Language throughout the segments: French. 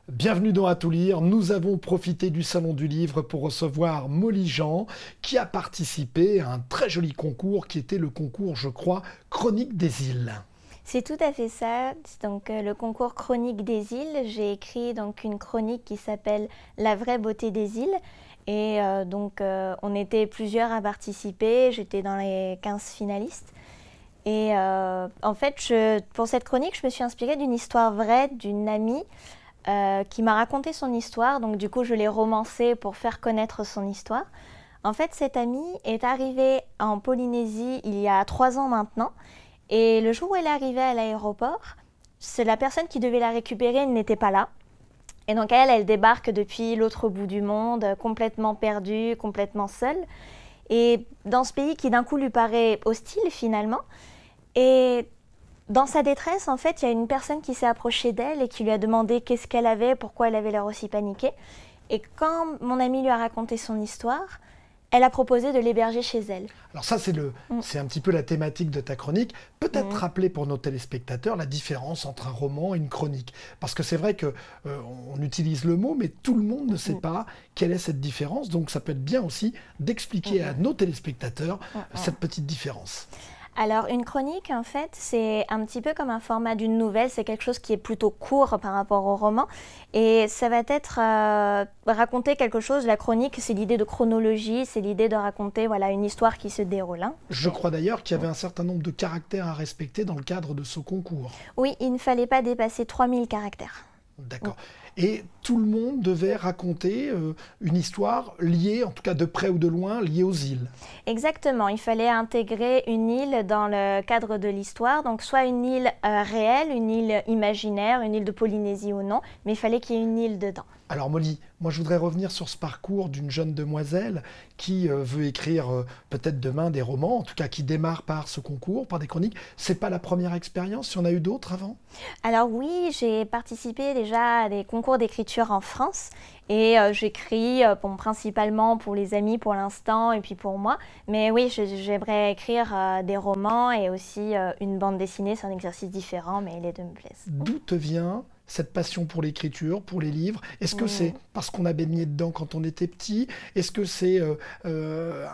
Bienvenue dans À tout lire. Nous avons profité du Salon du Livre pour recevoir Molly Jean, qui a participé à un très joli concours qui était le concours, je crois, Chronique des îles. C'est tout à fait ça. Donc, le concours Chronique des îles, j'ai écrit donc une chronique qui s'appelle La vraie beauté des îles. Et on était plusieurs à participer. J'étais dans les 15 finalistes. Et en fait, pour cette chronique, je me suis inspirée d'une histoire vraie d'une amie qui m'a raconté son histoire. Donc, du coup, je l'ai romancée pour faire connaître son histoire. En fait, cette amie est arrivée en Polynésie il y a 3 ans maintenant. Et le jour où elle est arrivée à l'aéroport, la personne qui devait la récupérer n'était pas là. Et donc elle débarque depuis l'autre bout du monde, complètement perdue, complètement seule. Et dans ce pays qui d'un coup lui paraît hostile finalement. Et dans sa détresse, en fait, il y a une personne qui s'est approchée d'elle et qui lui a demandé qu'est-ce qu'elle avait, pourquoi elle avait l'air aussi paniquée. Et quand mon amie lui a raconté son histoire, elle a proposé de l'héberger chez elle. Alors ça, c'est un petit peu la thématique de ta chronique. Peut-être rappeler pour nos téléspectateurs la différence entre un roman et une chronique. Parce que c'est vrai que on utilise le mot, mais tout le monde ne sait pas quelle est cette différence. Donc ça peut être bien aussi d'expliquer à nos téléspectateurs cette petite différence. Alors, une chronique, en fait, c'est un petit peu comme un format d'une nouvelle. C'est quelque chose qui est plutôt court par rapport au roman. Et ça va être raconter quelque chose. La chronique, c'est l'idée de chronologie, c'est l'idée de raconter une histoire qui se déroule. Je crois d'ailleurs qu'il y avait un certain nombre de caractères à respecter dans le cadre de ce concours. Oui, il ne fallait pas dépasser 3000 caractères. D'accord. Et tout le monde devait raconter une histoire liée, en tout cas de près ou de loin, liée aux îles. Exactement. Il fallait intégrer une île dans le cadre de l'histoire. Donc, soit une île réelle, une île imaginaire, une île de Polynésie ou non, mais il fallait qu'il y ait une île dedans. Alors Molly, moi je voudrais revenir sur ce parcours d'une jeune demoiselle qui veut écrire peut-être demain des romans, en tout cas qui démarre par ce concours, par des chroniques. C'est pas la première expérience, il y en a eu d'autres avant? Alors oui, j'ai participé déjà à des concours d'écriture en France et j'écris principalement pour les amis pour l'instant et puis pour moi. Mais oui, j'aimerais écrire des romans et aussi une bande dessinée, c'est un exercice différent, mais les deux me plaisent. D'où te vient cette passion pour l'écriture, pour les livres? Est-ce que c'est parce qu'on a baigné dedans quand on était petit? Est-ce que c'est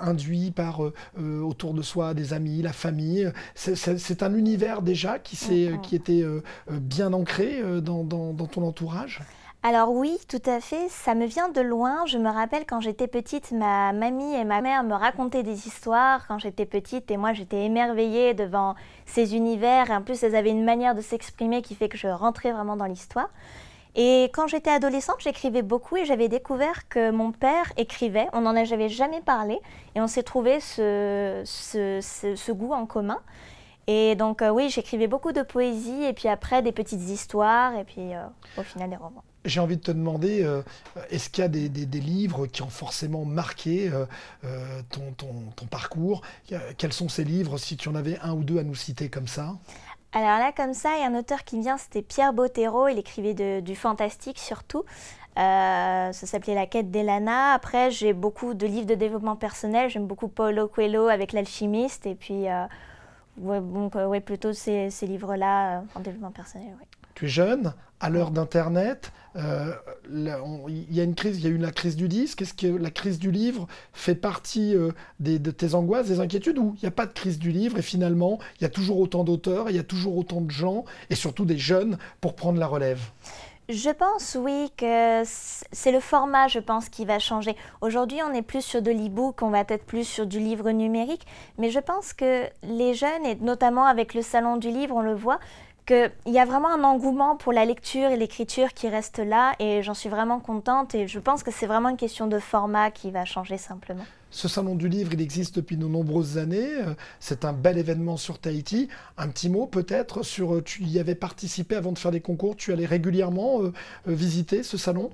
induit par autour de soi des amis, la famille? C'est un univers déjà qui était bien ancré dans ton entourage? Alors oui, tout à fait, ça me vient de loin. Je me rappelle quand j'étais petite, ma mamie et ma mère me racontaient des histoires quand j'étais petite et moi j'étais émerveillée devant ces univers. Et en plus, elles avaient une manière de s'exprimer qui fait que je rentrais vraiment dans l'histoire. Et quand j'étais adolescente, j'écrivais beaucoup et j'avais découvert que mon père écrivait. On n'en avait jamais parlé et on s'est trouvé ce goût en commun. Et donc oui, j'écrivais beaucoup de poésie et puis après des petites histoires et puis au final des romans. J'ai envie de te demander, est-ce qu'il y a des livres qui ont forcément marqué ton parcours? Quels sont ces livres, si tu en avais un ou deux à nous citer comme ça? Alors là, comme ça, il y a un auteur qui vient, c'était Pierre Bottero. Il écrivait du fantastique surtout. Ça s'appelait La quête d'Elana. Après, j'ai beaucoup de livres de développement personnel. J'aime beaucoup Paulo Coelho avec L'Alchimiste. Et puis, plutôt ces livres-là en développement personnel. Ouais. Tu es jeune, à l'heure d'Internet, il y a une crise, il y a eu la crise du disque. Est-ce que la crise du livre fait partie de tes angoisses, des inquiétudes, ou il n'y a pas de crise du livre et finalement il y a toujours autant d'auteurs, il y a toujours autant de gens et surtout des jeunes pour prendre la relève? Je pense, oui, que c'est le format, je pense, qui va changer. Aujourd'hui, on est plus sur de l'e-book, on va être plus sur du livre numérique, mais je pense que les jeunes, et notamment avec le Salon du Livre, on le voit, qu'il y a vraiment un engouement pour la lecture et l'écriture qui reste là, et j'en suis vraiment contente, et je pense que c'est vraiment une question de format qui va changer simplement. Ce salon du livre, il existe depuis de nombreuses années. C'est un bel événement sur Tahiti. Un petit mot peut-être sur... Tu y avais participé avant de faire des concours. Tu allais régulièrement visiter ce salon?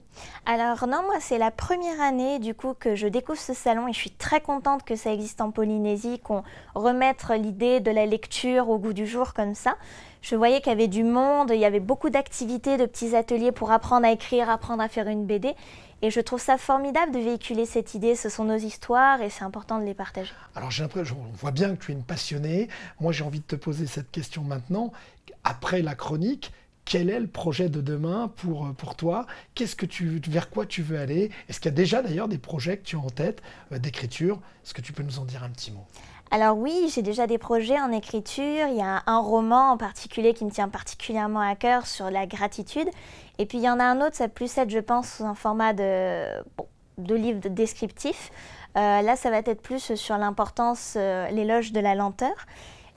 Alors non, moi c'est la première année du coup que je découvre ce salon et je suis très contente que ça existe en Polynésie, qu'on remette l'idée de la lecture au goût du jour comme ça. Je voyais qu'il y avait du monde, il y avait beaucoup d'activités, de petits ateliers pour apprendre à écrire, apprendre à faire une BD. Et je trouve ça formidable de véhiculer cette idée. Ce sont nos histoires et c'est important de les partager. Alors j'ai l'impression, on voit bien que tu es une passionnée. Moi j'ai envie de te poser cette question maintenant. Après la chronique, Quel est le projet de demain pour toi? Vers quoi tu veux aller? Est-ce qu'il y a déjà d'ailleurs des projets que tu as en tête d'écriture? Est-ce que tu peux nous en dire un petit mot? Alors oui, j'ai déjà des projets en écriture. Il y a un roman en particulier qui me tient particulièrement à cœur sur la gratitude. Et puis il y en a un autre, ça va plus être, je pense, sous un format de livre descriptif. Là, ça va être plus sur l'importance, l'éloge de la lenteur.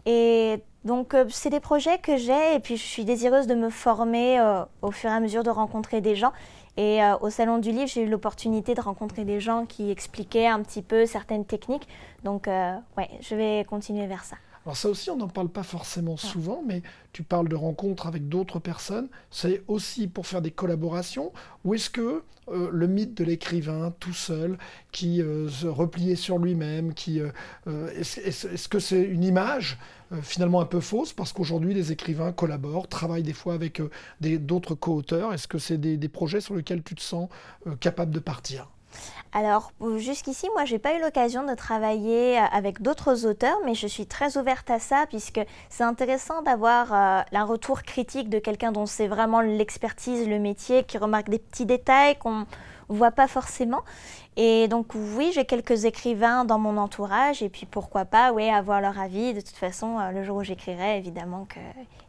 Et donc, c'est des projets que j'ai et puis je suis désireuse de me former au fur et à mesure de rencontrer des gens. Et au Salon du Livre, j'ai eu l'opportunité de rencontrer des gens qui expliquaient un petit peu certaines techniques. Donc, ouais, je vais continuer vers ça. Alors ça aussi, on n'en parle pas forcément souvent, mais tu parles de rencontres avec d'autres personnes. C'est aussi pour faire des collaborations? Ou est-ce que le mythe de l'écrivain tout seul, qui se repliait sur lui-même, est-ce que c'est une image finalement un peu fausse? Parce qu'aujourd'hui, les écrivains collaborent, travaillent des fois avec d'autres co-auteurs. Est-ce que c'est des projets sur lesquels tu te sens capable de partir? Alors, jusqu'ici, moi, j'ai pas eu l'occasion de travailler avec d'autres auteurs, mais je suis très ouverte à ça puisque c'est intéressant d'avoir un retour critique de quelqu'un dont c'est vraiment l'expertise, le métier, qui remarque des petits détails qu'on voit pas forcément. Et donc, oui, j'ai quelques écrivains dans mon entourage et puis pourquoi pas, oui, avoir leur avis. De toute façon, le jour où j'écrirai, évidemment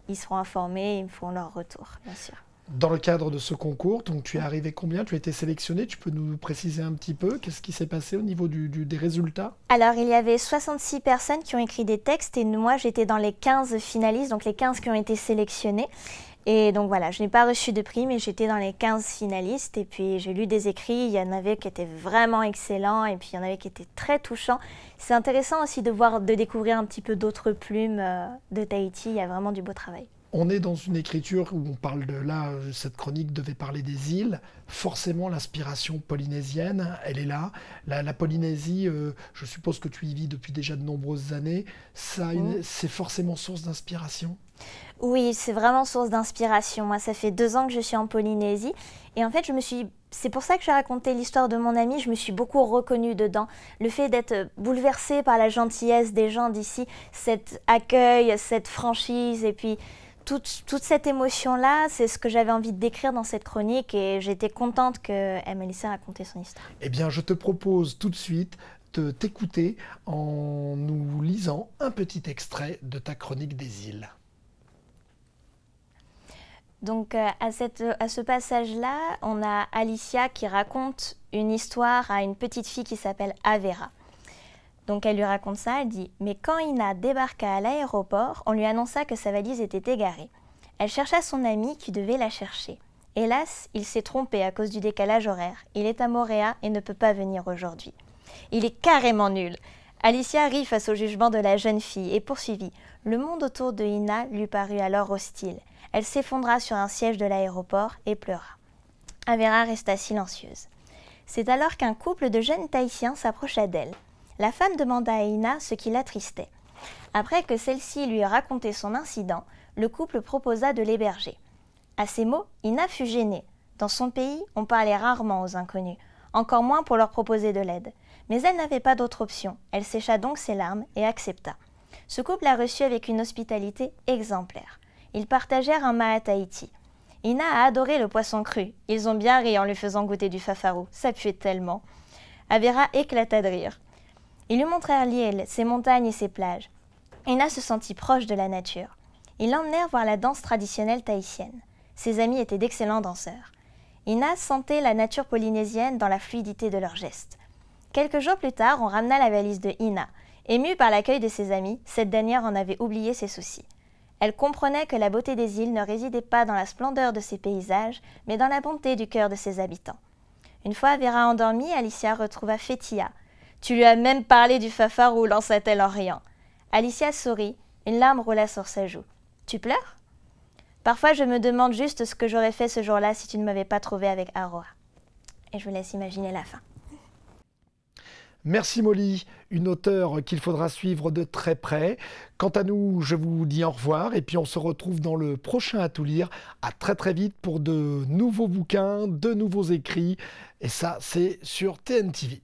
qu'ils seront informés, ils me feront leur retour, bien sûr. Dans le cadre de ce concours, donc tu es arrivé combien? Tu as été sélectionné? Tu peux nous préciser un petit peu? Qu'est-ce qui s'est passé au niveau des résultats? Alors, il y avait 66 personnes qui ont écrit des textes et moi, j'étais dans les 15 finalistes, donc les 15 qui ont été sélectionnés. Et donc voilà, je n'ai pas reçu de prix, mais j'étais dans les 15 finalistes. Et puis, j'ai lu des écrits, il y en avait qui étaient vraiment excellents et puis il y en avait qui étaient très touchants. C'est intéressant aussi de découvrir un petit peu d'autres plumes de Tahiti. Il y a vraiment du beau travail. On est dans une écriture où on parle cette chronique devait parler des îles. Forcément, l'inspiration polynésienne, elle est là. La Polynésie, je suppose que tu y vis depuis déjà de nombreuses années. C'est forcément source d'inspiration? Oui, c'est vraiment source d'inspiration. Moi, ça fait 2 ans que je suis en Polynésie. Et en fait, c'est pour ça que j'ai raconté l'histoire de mon ami. Je me suis beaucoup reconnue dedans. Le fait d'être bouleversée par la gentillesse des gens d'ici, cet accueil, cette franchise et puis toute cette émotion-là, c'est ce que j'avais envie de décrire dans cette chronique et j'étais contente qu'elle me laissait raconter son histoire. Eh bien, je te propose tout de suite de t'écouter en nous lisant un petit extrait de ta chronique des îles. Donc, à ce passage-là, on a Alicia qui raconte une histoire à une petite fille qui s'appelle Avera. Donc elle lui raconte ça, elle dit « Mais quand Ina débarqua à l'aéroport, on lui annonça que sa valise était égarée. Elle chercha son ami qui devait la chercher. Hélas, il s'est trompé à cause du décalage horaire. Il est à Moorea et ne peut pas venir aujourd'hui. Il est carrément nul. » Alicia rit face au jugement de la jeune fille et poursuivit. Le monde autour de Ina lui parut alors hostile. Elle s'effondra sur un siège de l'aéroport et pleura. Avera resta silencieuse. C'est alors qu'un couple de jeunes Tahitiens s'approcha d'elle. La femme demanda à Ina ce qui l'attristait. Après que celle-ci lui eut raconté son incident, le couple proposa de l'héberger. À ces mots, Ina fut gênée. Dans son pays, on parlait rarement aux inconnus, encore moins pour leur proposer de l'aide. Mais elle n'avait pas d'autre option. Elle sécha donc ses larmes et accepta. Ce couple la reçut avec une hospitalité exemplaire. Ils partagèrent un mât à Tahiti. Ina a adoré le poisson cru. Ils ont bien ri en lui faisant goûter du fafarou. Ça puait tellement. Avera éclata de rire. Ils lui montrèrent l'île, ses montagnes et ses plages. Ina se sentit proche de la nature. Ils l'emmenèrent voir la danse traditionnelle tahitienne. Ses amis étaient d'excellents danseurs. Ina sentait la nature polynésienne dans la fluidité de leurs gestes. Quelques jours plus tard, on ramena la valise de Ina. Émue par l'accueil de ses amis, cette dernière en avait oublié ses soucis. Elle comprenait que la beauté des îles ne résidait pas dans la splendeur de ses paysages, mais dans la bonté du cœur de ses habitants. Une fois Avera endormie, Alicia retrouva Fétia. « Tu lui as même parlé du fafarou » lança-t-elle en riant. Alicia sourit, une larme roula sur sa joue. « Tu pleures ?»« Parfois, je me demande juste ce que j'aurais fait ce jour-là si tu ne m'avais pas trouvée avec Aroa. » Et je vous laisse imaginer la fin. Merci Molly, une auteure qu'il faudra suivre de très près. Quant à nous, je vous dis au revoir et puis on se retrouve dans le prochain À tout lire. À très très vite pour de nouveaux bouquins, de nouveaux écrits. Et ça, c'est sur TNTV.